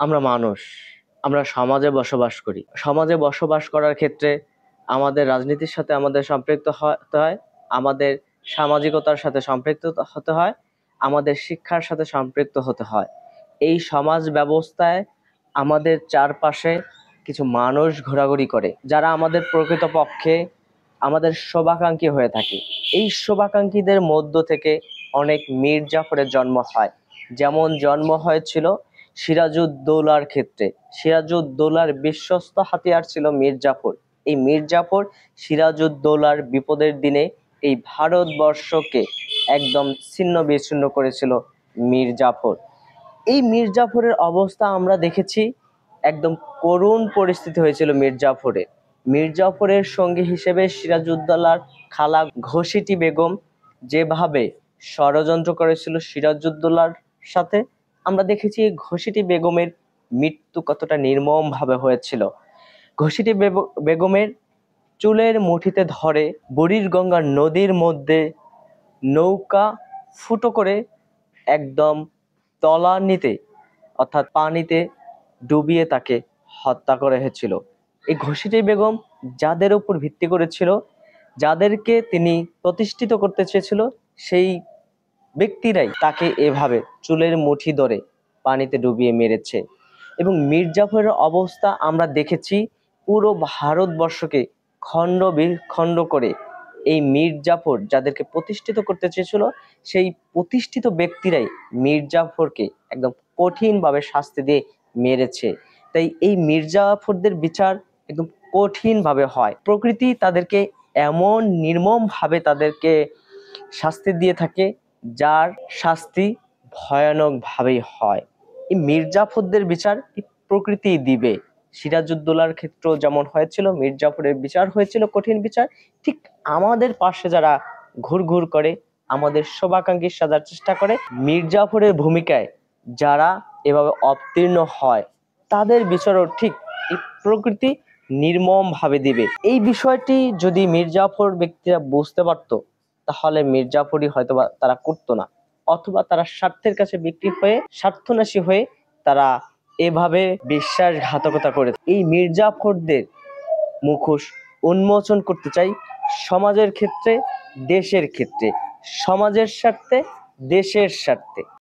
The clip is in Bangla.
আমরা মানুষ, আমরা সমাজে বসবাস করি। সমাজে বসবাস করার ক্ষেত্রে আমাদের রাজনীতির সাথে আমাদের সম্পৃক্ত হতে হয়, আমাদের সামাজিকতার সাথে সম্পৃক্ত হতে হয়, আমাদের শিক্ষার সাথে সম্পৃক্ত হতে হয়। এই সমাজ ব্যবস্থায় আমাদের চারপাশে কিছু মানুষ ঘোরাঘুরি করে, যারা আমাদের প্রকৃতপক্ষে আমাদের শুভাকাঙ্ক্ষী হয়ে থাকে। এই শুভাকাঙ্ক্ষীদের মধ্য থেকে অনেক মীর জাফরের জন্ম হয়। যেমন জন্ম হয়েছিল সিরাজউদ্দৌলার ক্ষেত্রে। সিরাজউদ্দৌলার বিশ্বস্ত হাতিয়ার ছিল মীর জাফর। এই মীর জাফর সিরাজউদ্দৌলার বিপদের দিনে এই ভারতবর্ষকে একদম ছিন্ন বিচ্ছিন্ন করেছিল মীর জাফর। এই মীর জাফরের অবস্থা আমরা দেখেছি, একদম করুণ পরিস্থিতি হয়েছিল মীর জাফরের। মীর জাফরের সঙ্গী হিসেবে সিরাজউদ্দৌলার খালা ঘসিটি বেগম যেভাবে ষড়যন্ত্র করেছিল সিরাজউদ্দৌলার সাথে, আমরা দেখেছি ঘসিটি বেগমের মৃত্যু কতটা নির্মম ভাবে হয়েছিল। ঘসিটি বেগমের চুলের মুঠিতে ধরে বুড়িরগঙ্গা নদীর মধ্যে নৌকা ফুটো করে একদম তলানিতে অর্থাৎ পানিতে ডুবিয়ে তাকে হত্যা করা হয়েছিল। এই ঘসিটি বেগম যাদের উপর ভিত্তি করেছিল, যাদেরকে তিনি প্রতিষ্ঠিত করতে চেয়েছিল, সেই ব্যক্তিরাই তাকে এভাবে চুলের মুঠি ধরে পানিতে ডুবিয়ে মেরেছে। এবং মীর জাফরের অবস্থা আমরা দেখেছি, পুরো ভারতবর্ষকে খণ্ড বিখণ্ড করে এই মীর জাফর যাদেরকে প্রতিষ্ঠিত করতে চেয়েছিল, সেই প্রতিষ্ঠিত ব্যক্তিরাই মীর জাফরকে একদম কঠিনভাবে শাস্তি দিয়ে মেরেছে। তাই এই মীর জাফরদের বিচার একদম কঠিনভাবে হয়। প্রকৃতি তাদেরকে এমন নির্মমভাবে তাদেরকে শাস্তি দিয়ে থাকে, যার শাস্তি ভয়ানকভাবেই হয়। এই মীর জাফরদের বিচার প্রকৃতি দিবে। সিরাজউদ্দৌলার ক্ষেত্রেও যেমন হয়েছিল, মীর জাফরের বিচার হয়েছিল কঠিন বিচার। ঠিক আমাদের পাশে যারা ঘুরঘুর করে, আমাদের শুভাকাঙ্ক্ষী সাজার চেষ্টা করে, মীর জাফরের ভূমিকায় যারা এভাবে অবতীর্ণ হয়, তাদের বিচারও ঠিক এই প্রকৃতি নির্মম ভাবে দিবে। এই বিষয়টি যদি মীর জাফর ব্যক্তিরা বুঝতে পারতো, তাহলে মীর জাফরই হয়তোবা তারা করতো না, অথবা তারা স্বার্থের কাছে বিক্রি হয়ে স্বার্থনাশী হয়ে তারা এভাবে বিশ্বাসঘাতকতা করে। এই মীর জাফরদের মুখোশ উন্মোচন করতে চাই, সমাজের ক্ষেত্রে, দেশের ক্ষেত্রে, সমাজের স্বার্থে, দেশের স্বার্থে।